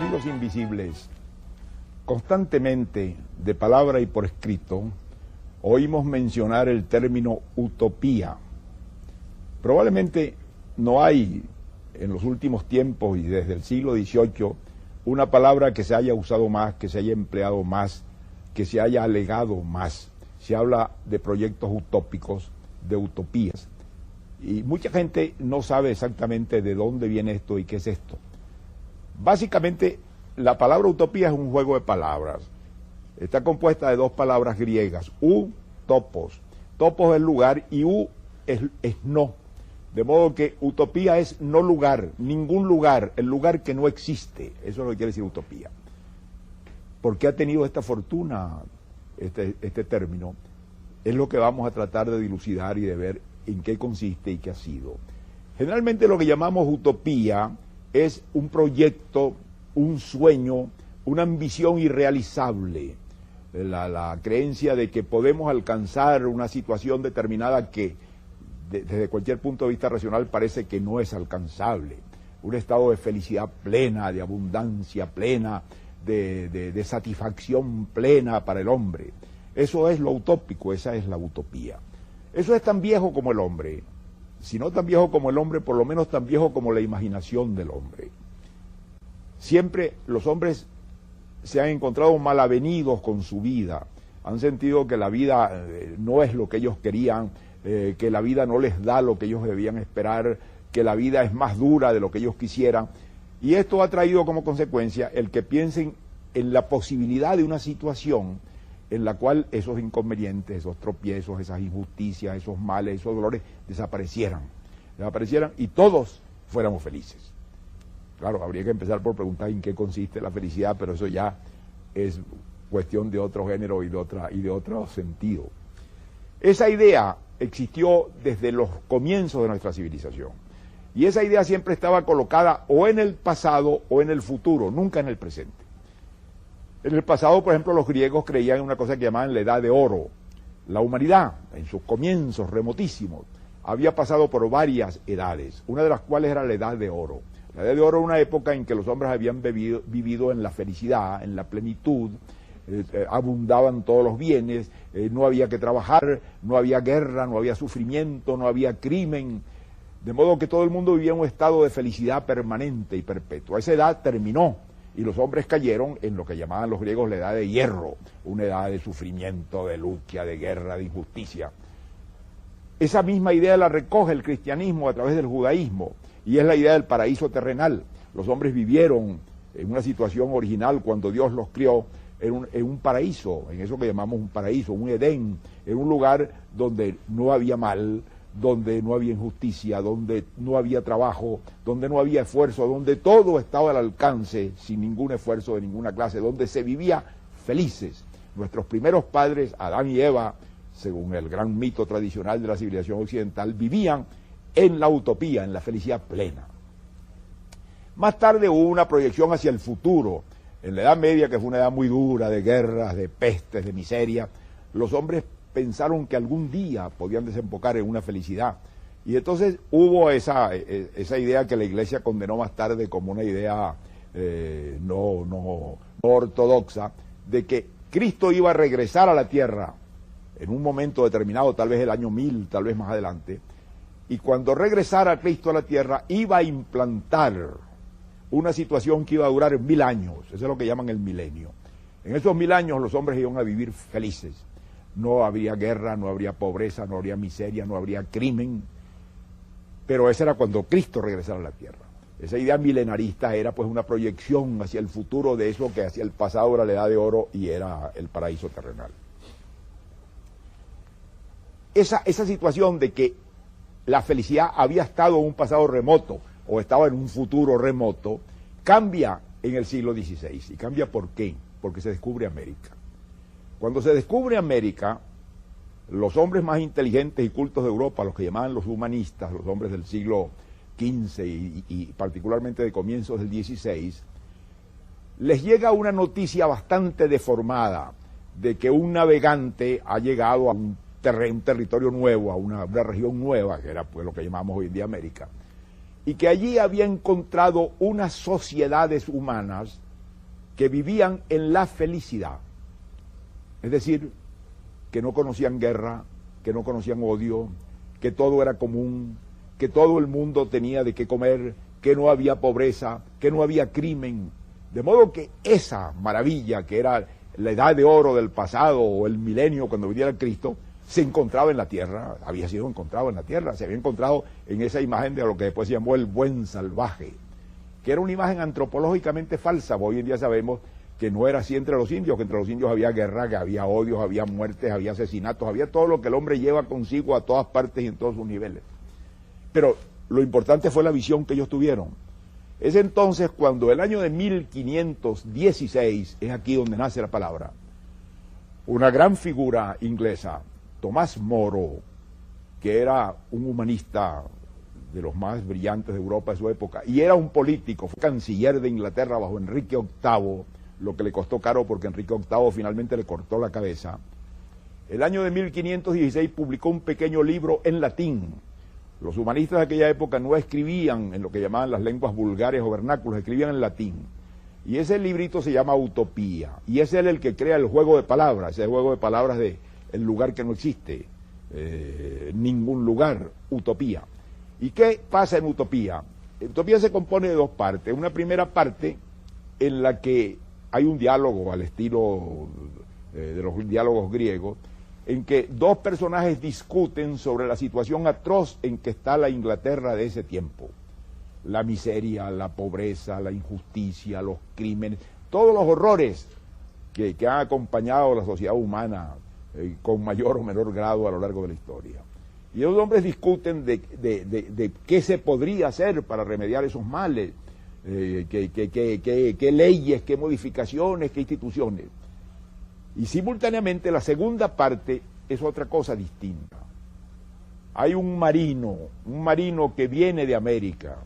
Amigos invisibles, constantemente, de palabra y por escrito, oímos mencionar el término utopía. Probablemente no hay en los últimos tiempos y desde el siglo XVIII una palabra que se haya usado más, que se haya empleado más, que se haya alegado más. Se habla de proyectos utópicos, de utopías. Y mucha gente no sabe exactamente de dónde viene esto y qué es esto. Básicamente, la palabra utopía es un juego de palabras. Está compuesta de dos palabras griegas, topos. Topos es lugar y es no. De modo que utopía es no lugar, ningún lugar, el lugar que no existe. Eso es lo que quiere decir utopía. ¿Por qué ha tenido esta fortuna este término? Es lo que vamos a tratar de dilucidar y de ver en qué consiste y qué ha sido. Generalmente lo que llamamos utopía es un proyecto, un sueño, una ambición irrealizable. La creencia de que podemos alcanzar una situación determinada que desde cualquier punto de vista racional parece que no es alcanzable. Un estado de felicidad plena, de abundancia plena, de satisfacción plena para el hombre. Eso es lo utópico, esa es la utopía. Eso es tan viejo como el hombre. Si no tan viejo como el hombre, por lo menos tan viejo como la imaginación del hombre. Siempre los hombres se han encontrado mal avenidos con su vida. Han sentido que la vida no es lo que ellos querían, que la vida no les da lo que ellos debían esperar, que la vida es más dura de lo que ellos quisieran. Y esto ha traído como consecuencia el que piensen en la posibilidad de una situación en la cual esos inconvenientes, esos tropiezos, esas injusticias, esos males, esos dolores desaparecieran y todos fuéramos felices. Claro, habría que empezar por preguntar en qué consiste la felicidad, pero eso ya es cuestión de otro género y de otro sentido. Esa idea existió desde los comienzos de nuestra civilización. Y esa idea siempre estaba colocada o en el pasado o en el futuro, nunca en el presente. En el pasado, por ejemplo, los griegos creían en una cosa que llamaban la edad de oro. La humanidad, en sus comienzos remotísimos, había pasado por varias edades, una de las cuales era la edad de oro. La edad de oro era una época en que los hombres habían vivido en la felicidad, en la plenitud, abundaban todos los bienes, no había que trabajar, no había guerra, no había sufrimiento, no había crimen, de modo que todo el mundo vivía en un estado de felicidad permanente y perpetua. Esa edad terminó y los hombres cayeron en lo que llamaban los griegos la edad de hierro, una edad de sufrimiento, de lucha, de guerra, de injusticia. Esa misma idea la recoge el cristianismo a través del judaísmo y es la idea del paraíso terrenal. Los hombres vivieron en una situación original cuando Dios los crió en un paraíso, en eso que llamamos un paraíso, un Edén, en un lugar donde no había mal, donde no había injusticia, donde no había trabajo, donde no había esfuerzo, donde todo estaba al alcance, sin ningún esfuerzo de ninguna clase, donde se vivía felices. Nuestros primeros padres, Adán y Eva, según el gran mito tradicional de la civilización occidental, vivían en la utopía, en la felicidad plena. Más tarde hubo una proyección hacia el futuro. En la Edad Media, que fue una edad muy dura, de guerras, de pestes, de miseria, los hombres pensaron que algún día podían desembocar en una felicidad. Y entonces hubo esa idea que la Iglesia condenó más tarde como una idea no ortodoxa, de que Cristo iba a regresar a la tierra en un momento determinado, tal vez el año 1000, tal vez más adelante, y cuando regresara Cristo a la tierra iba a implantar una situación que iba a durar 1000 años, eso es lo que llaman el milenio. En esos 1000 años los hombres iban a vivir felices. No habría guerra, no habría pobreza, no habría miseria, no habría crimen. Pero eso era cuando Cristo regresara a la tierra. Esa idea milenarista era pues una proyección hacia el futuro de eso que hacia el pasado era la edad de oro y era el paraíso terrenal. Esa situación de que la felicidad había estado en un pasado remoto o estaba en un futuro remoto, cambia en el siglo XVI. ¿Y cambia por qué? Porque se descubre América. Cuando se descubre América, los hombres más inteligentes y cultos de Europa, los que llamaban los humanistas, los hombres del siglo XV y particularmente de comienzos del XVI, les llega una noticia bastante deformada de que un navegante ha llegado a un territorio nuevo, a una región nueva, que era pues lo que llamamos hoy en día América, y que allí había encontrado unas sociedades humanas que vivían en la felicidad. Es decir, que no conocían guerra, que no conocían odio, que todo era común, que todo el mundo tenía de qué comer, que no había pobreza, que no había crimen. De modo que esa maravilla que era la edad de oro del pasado o el milenio cuando viniera Cristo, se encontraba en la tierra, había sido encontrado en la tierra, se había encontrado en esa imagen de lo que después se llamó el buen salvaje, que era una imagen antropológicamente falsa. Hoy en día sabemos que no era así entre los indios, que entre los indios había guerra, que había odios, había muertes, había asesinatos, había todo lo que el hombre lleva consigo a todas partes y en todos sus niveles. Pero lo importante fue la visión que ellos tuvieron. Es entonces cuando el año de 1516, es aquí donde nace la palabra, una gran figura inglesa, Tomás Moro, que era un humanista de los más brillantes de Europa de su época, y era un político, fue canciller de Inglaterra bajo Enrique VIII, lo que le costó caro porque Enrique VIII finalmente le cortó la cabeza. El año de 1516 publicó un pequeño libro en latín. Los humanistas de aquella época no escribían en lo que llamaban las lenguas vulgares o vernáculos, escribían en latín. Y ese librito se llama Utopía, y es él el que crea el juego de palabras, ese juego de palabras de el lugar que no existe, ningún lugar, utopía. ¿Y qué pasa en Utopía? Utopía se compone de dos partes. Una primera parte en la que hay un diálogo al estilo de los diálogos griegos, en que dos personajes discuten sobre la situación atroz en que está la Inglaterra de ese tiempo. La miseria, la pobreza, la injusticia, los crímenes, todos los horrores que han acompañado a la sociedad humana con mayor o menor grado a lo largo de la historia. Y los hombres discuten de qué se podría hacer para remediar esos males, qué leyes, qué modificaciones, qué instituciones. Y simultáneamente la segunda parte es otra cosa distinta. Hay un marino que viene de América,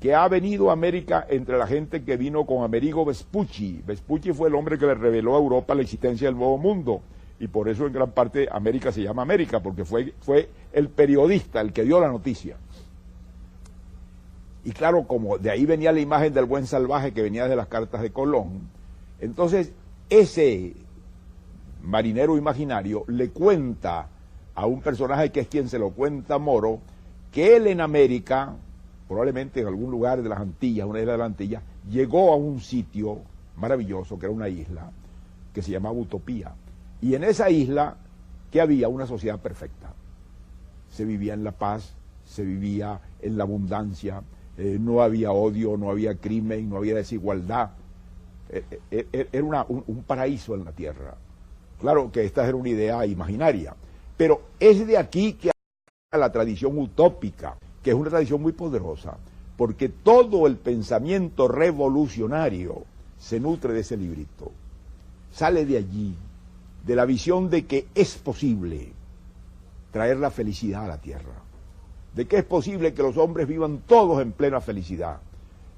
que ha venido a América entre la gente que vino con Amerigo Vespucci. Vespucci fue el hombre que le reveló a Europa la existencia del Nuevo Mundo, y por eso en gran parte América se llama América, porque fue el periodista el que dio la noticia. Y claro, como de ahí venía la imagen del buen salvaje que venía de las cartas de Colón, entonces ese marinero imaginario le cuenta a un personaje que es quien se lo cuenta Moro, que él en América, probablemente en algún lugar de las Antillas, una isla de las Antillas, llegó a un sitio maravilloso, que era una isla, que se llamaba Utopía. Y en esa isla, que había una sociedad perfecta. Se vivía en la paz, se vivía en la abundancia, no había odio, no había crimen, no había desigualdad. Era un paraíso en la tierra. Claro que esta era una idea imaginaria, pero es de aquí que la tradición utópica, que es una tradición muy poderosa, porque todo el pensamiento revolucionario se nutre de ese librito. Sale de allí, de la visión de que es posible traer la felicidad a la tierra, de que es posible que los hombres vivan todos en plena felicidad,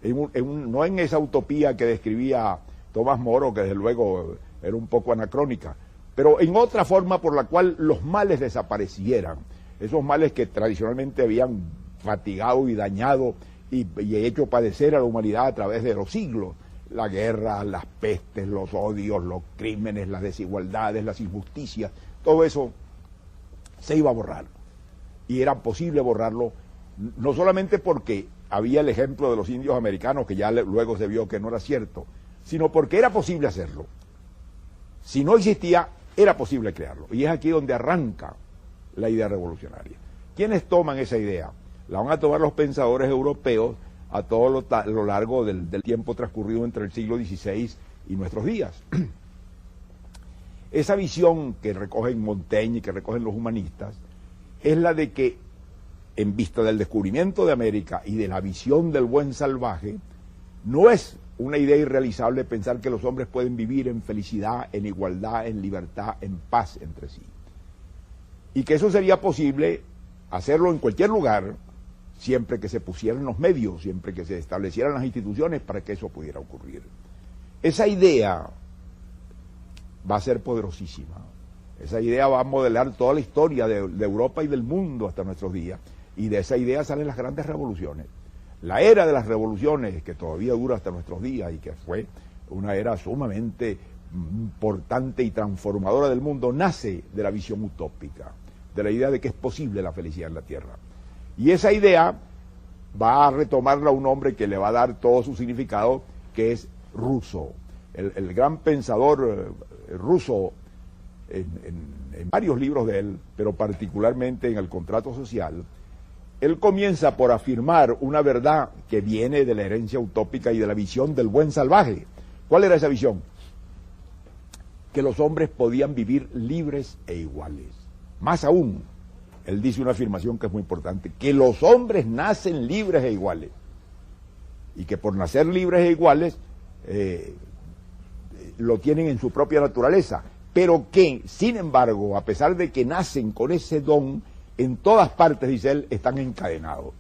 no en esa utopía que describía Tomás Moro, que desde luego era un poco anacrónica, pero en otra forma por la cual los males desaparecieran, esos males que tradicionalmente habían fatigado y dañado y hecho padecer a la humanidad a través de los siglos: la guerra, las pestes, los odios, los crímenes, las desigualdades, las injusticias, todo eso se iba a borrar. Y era posible borrarlo, no solamente porque había el ejemplo de los indios americanos, que ya luego se vio que no era cierto, sino porque era posible hacerlo. Si no existía, era posible crearlo. Y es aquí donde arranca la idea revolucionaria. ¿Quiénes toman esa idea? La van a tomar los pensadores europeos a todo lo largo del tiempo transcurrido entre el siglo XVI y nuestros días. Esa visión que recogen Montaigne y que recogen los humanistas es la de que, en vista del descubrimiento de América y de la visión del buen salvaje, no es una idea irrealizable pensar que los hombres pueden vivir en felicidad, en igualdad, en libertad, en paz entre sí. Y que eso sería posible hacerlo en cualquier lugar, siempre que se pusieran los medios, siempre que se establecieran las instituciones para que eso pudiera ocurrir. Esa idea va a ser poderosísima. Esa idea va a modelar toda la historia de Europa y del mundo hasta nuestros días. Y de esa idea salen las grandes revoluciones. La era de las revoluciones, que todavía dura hasta nuestros días y que fue una era sumamente importante y transformadora del mundo, nace de la visión utópica, de la idea de que es posible la felicidad en la Tierra. Y esa idea va a retomarla un hombre que le va a dar todo su significado, que es Rousseau, el gran pensador ruso en varios libros de él, pero particularmente en El Contrato Social. Él comienza por afirmar una verdad que viene de la herencia utópica y de la visión del buen salvaje. ¿Cuál era esa visión? Que los hombres podían vivir libres e iguales. Más aún, él dice una afirmación que es muy importante, que los hombres nacen libres e iguales. Y que por nacer libres e iguales, lo tienen en su propia naturaleza. Pero que, sin embargo, a pesar de que nacen con ese don, en todas partes, dice él, están encadenados.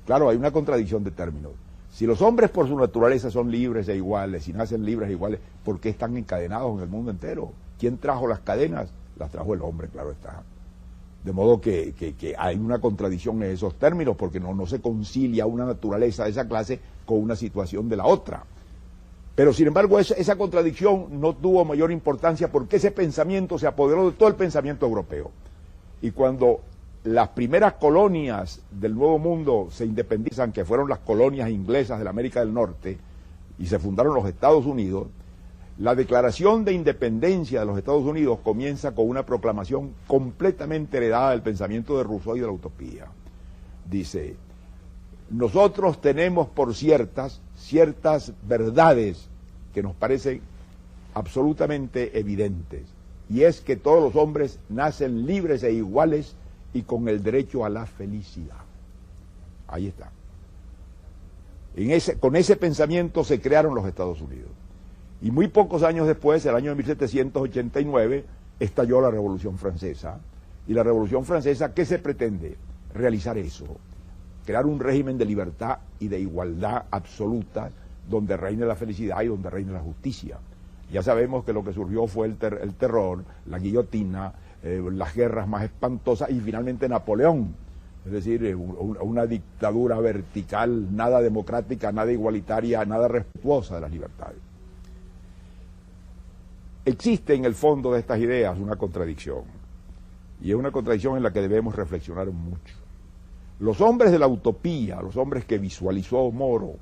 Claro, hay una contradicción de términos. Si los hombres por su naturaleza son libres e iguales, si nacen libres e iguales, ¿por qué están encadenados en el mundo entero? ¿Quién trajo las cadenas? Las trajo el hombre, claro está. De modo que hay una contradicción en esos términos, porque no se concilia una naturaleza de esa clase con una situación de la otra. Pero sin embargo esa contradicción no tuvo mayor importancia porque ese pensamiento se apoderó de todo el pensamiento europeo. Y cuando las primeras colonias del Nuevo Mundo se independizan, que fueron las colonias inglesas de la América del Norte, y se fundaron los Estados Unidos, la declaración de independencia de los Estados Unidos comienza con una proclamación completamente heredada del pensamiento de Rousseau y de la utopía. Dice: nosotros tenemos por ciertas verdades que nos parecen absolutamente evidentes, y es que todos los hombres nacen libres e iguales y con el derecho a la felicidad. Ahí está. Con ese pensamiento se crearon los Estados Unidos. Y muy pocos años después, el año de 1789, estalló la Revolución Francesa. Y la Revolución Francesa, ¿qué se pretende? Realizar eso. Crear un régimen de libertad y de igualdad absoluta, donde reine la felicidad y donde reine la justicia. Ya sabemos que lo que surgió fue el terror, la guillotina, las guerras más espantosas y finalmente Napoleón. Es decir, una dictadura vertical, nada democrática, nada igualitaria, nada respetuosa de las libertades. Existe en el fondo de estas ideas una contradicción, y es una contradicción en la que debemos reflexionar mucho. Los hombres de la utopía, los hombres que visualizó Moro,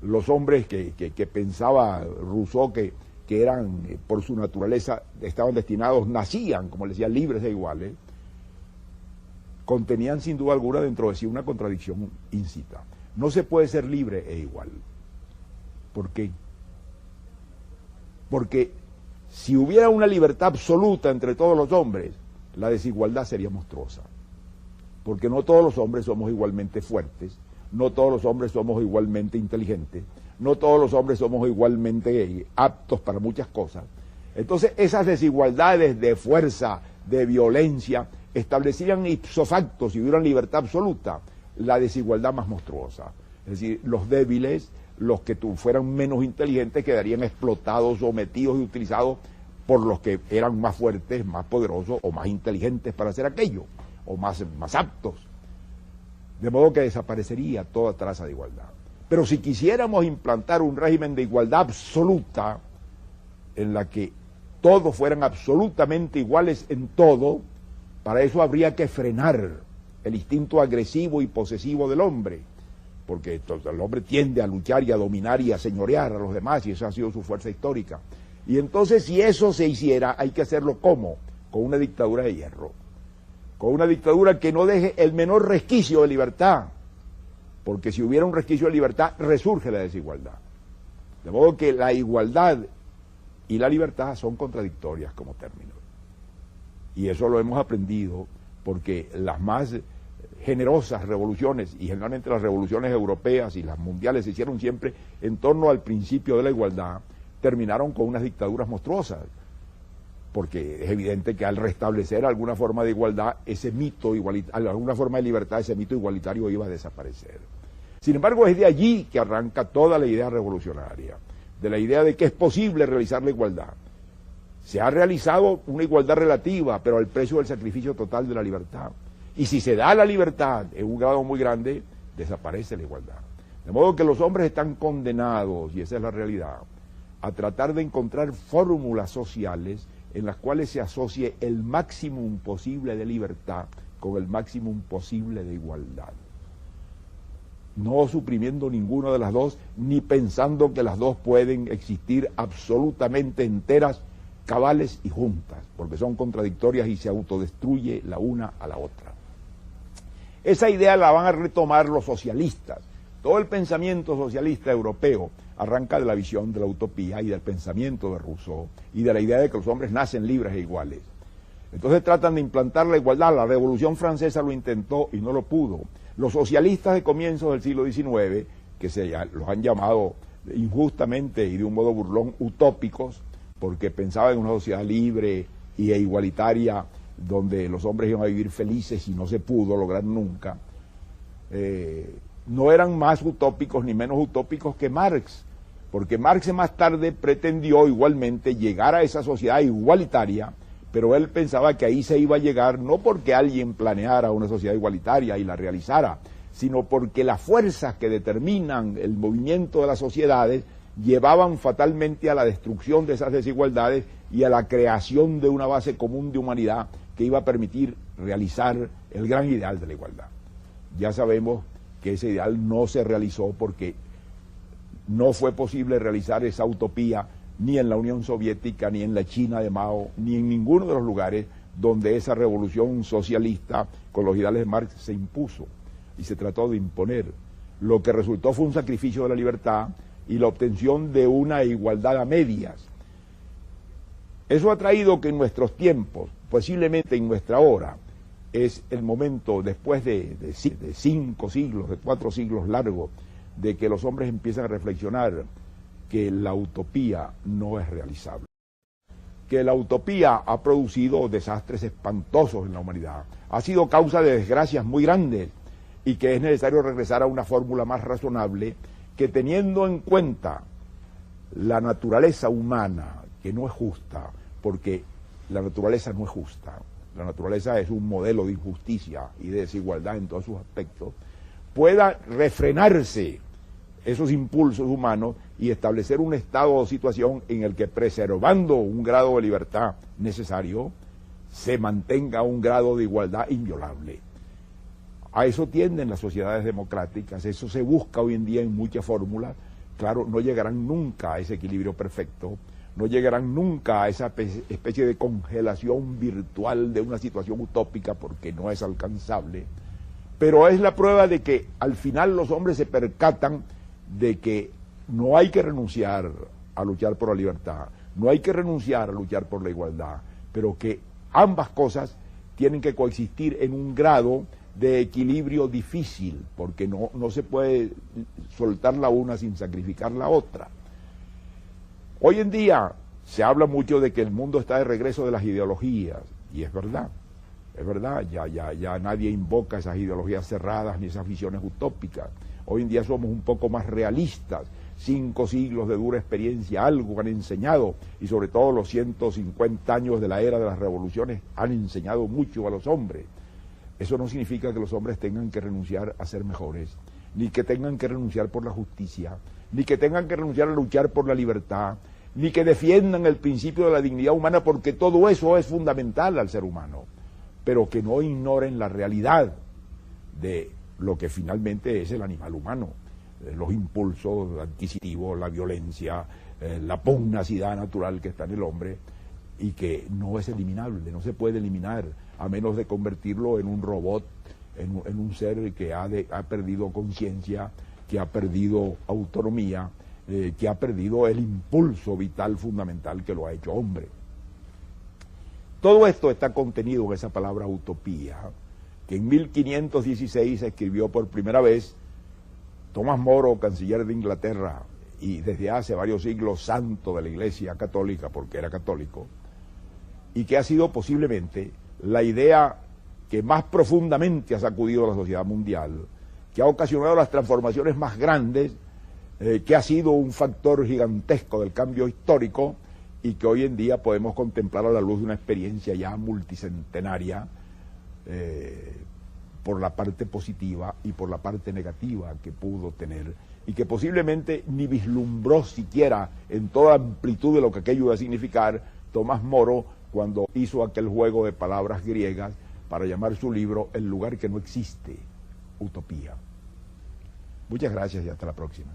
los hombres que pensaba Rousseau que eran, por su naturaleza, estaban destinados, nacían, como le decía, libres e iguales, contenían sin duda alguna dentro de sí una contradicción íncita. No se puede ser libre e igual. ¿Por qué? Porque si hubiera una libertad absoluta entre todos los hombres, la desigualdad sería monstruosa. Porque no todos los hombres somos igualmente fuertes, no todos los hombres somos igualmente inteligentes, no todos los hombres somos igualmente aptos para muchas cosas. Entonces esas desigualdades de fuerza, de violencia, establecerían ipso facto, si hubiera libertad absoluta, la desigualdad más monstruosa. Es decir, los débiles, los que fueran menos inteligentes, quedarían explotados, sometidos y utilizados por los que eran más fuertes, más poderosos o más inteligentes para hacer aquello, o más aptos. De modo que desaparecería toda traza de igualdad. Pero si quisiéramos implantar un régimen de igualdad absoluta, en la que todos fueran absolutamente iguales en todo, para eso habría que frenar el instinto agresivo y posesivo del hombre, porque el hombre tiende a luchar y a dominar y a señorear a los demás, y esa ha sido su fuerza histórica. Y entonces, si eso se hiciera, hay que hacerlo ¿cómo? Con una dictadura de hierro, con una dictadura que no deje el menor resquicio de libertad, porque si hubiera un resquicio de libertad, resurge la desigualdad. De modo que la igualdad y la libertad son contradictorias como términos. Y eso lo hemos aprendido porque las más generosas revoluciones, y generalmente las revoluciones europeas y las mundiales, se hicieron siempre en torno al principio de la igualdad, terminaron con unas dictaduras monstruosas, porque es evidente que al restablecer alguna forma de igualdad, ese mito igualitario, alguna forma de libertad, ese mito igualitario iba a desaparecer. Sin embargo, es de allí que arranca toda la idea revolucionaria, de la idea de que es posible realizar la igualdad. Se ha realizado una igualdad relativa, pero al precio del sacrificio total de la libertad. Y si se da la libertad en un grado muy grande, desaparece la igualdad. De modo que los hombres están condenados, y esa es la realidad, a tratar de encontrar fórmulas sociales en las cuales se asocie el máximo posible de libertad con el máximo posible de igualdad. No suprimiendo ninguna de las dos, ni pensando que las dos pueden existir absolutamente enteras, cabales y juntas, porque son contradictorias y se autodestruye la una a la otra. Esa idea la van a retomar los socialistas. Todo el pensamiento socialista europeo arranca de la visión de la utopía y del pensamiento de Rousseau y de la idea de que los hombres nacen libres e iguales. Entonces tratan de implantar la igualdad. La Revolución Francesa lo intentó y no lo pudo. Los socialistas de comienzos del siglo XIX, que los han llamado injustamente y de un modo burlón utópicos, porque pensaban en una sociedad libre e igualitaria donde los hombres iban a vivir felices y no se pudo lograr nunca, no eran más utópicos ni menos utópicos que Marx, porque Marx más tarde pretendió igualmente llegar a esa sociedad igualitaria, pero él pensaba que ahí se iba a llegar no porque alguien planeara una sociedad igualitaria y la realizara, sino porque las fuerzas que determinan el movimiento de las sociedades llevaban fatalmente a la destrucción de esas desigualdades y a la creación de una base común de humanidad que iba a permitir realizar el gran ideal de la igualdad. Ya sabemos que ese ideal no se realizó porque no fue posible realizar esa utopía ni en la Unión Soviética, ni en la China de Mao, ni en ninguno de los lugares donde esa revolución socialista con los ideales de Marx se impuso y se trató de imponer. Lo que resultó fue un sacrificio de la libertad y la obtención de una igualdad a medias. Eso ha traído que en nuestros tiempos, posiblemente en nuestra hora, es el momento, después de 5 siglos, de 4 siglos largos, de que los hombres empiezan a reflexionar que la utopía no es realizable. Que la utopía ha producido desastres espantosos en la humanidad, ha sido causa de desgracias muy grandes y que es necesario regresar a una fórmula más razonable que, teniendo en cuenta la naturaleza humana, que no es justa, porque la naturaleza no es justa, la naturaleza es un modelo de injusticia y de desigualdad en todos sus aspectos, pueda refrenarse esos impulsos humanos y establecer un estado o situación en el que, preservando un grado de libertad necesario, se mantenga un grado de igualdad inviolable. A eso tienden las sociedades democráticas, eso se busca hoy en día en muchas fórmulas. Claro, no llegarán nunca a ese equilibrio perfecto, no llegarán nunca a esa especie de congelación virtual de una situación utópica porque no es alcanzable, pero es la prueba de que al final los hombres se percatan de que no hay que renunciar a luchar por la libertad, no hay que renunciar a luchar por la igualdad, pero que ambas cosas tienen que coexistir en un grado de equilibrio difícil, porque no se puede soltar la una sin sacrificar la otra. Hoy en día se habla mucho de que el mundo está de regreso de las ideologías, y es verdad, ya nadie invoca esas ideologías cerradas ni esas visiones utópicas. Hoy en día somos un poco más realistas. 5 siglos de dura experiencia algo han enseñado, y sobre todo los 150 años de la era de las revoluciones han enseñado mucho a los hombres. Eso no significa que los hombres tengan que renunciar a ser mejores, ni que tengan que renunciar por la justicia, ni que tengan que renunciar a luchar por la libertad, ni que defiendan el principio de la dignidad humana, porque todo eso es fundamental al ser humano, pero que no ignoren la realidad de lo que finalmente es el animal humano, los impulsos adquisitivos, la violencia, la pugnacidad natural que está en el hombre y que no es eliminable, no se puede eliminar a menos de convertirlo en un robot, en un ser que ha perdido conciencia, que ha perdido autonomía, que ha perdido el impulso vital fundamental que lo ha hecho hombre. Todo esto está contenido en esa palabra utopía, que en 1516 se escribió por primera vez Tomás Moro, canciller de Inglaterra, y desde hace varios siglos santo de la Iglesia católica, porque era católico, y que ha sido posiblemente la idea que más profundamente ha sacudido a la sociedad mundial, que ha ocasionado las transformaciones más grandes, que ha sido un factor gigantesco del cambio histórico y que hoy en día podemos contemplar a la luz de una experiencia ya multicentenaria, por la parte positiva y por la parte negativa que pudo tener y que posiblemente ni vislumbró siquiera en toda amplitud de lo que aquello iba a significar Tomás Moro cuando hizo aquel juego de palabras griegas para llamar su libro El lugar que no existe, Utopía. Muchas gracias y hasta la próxima.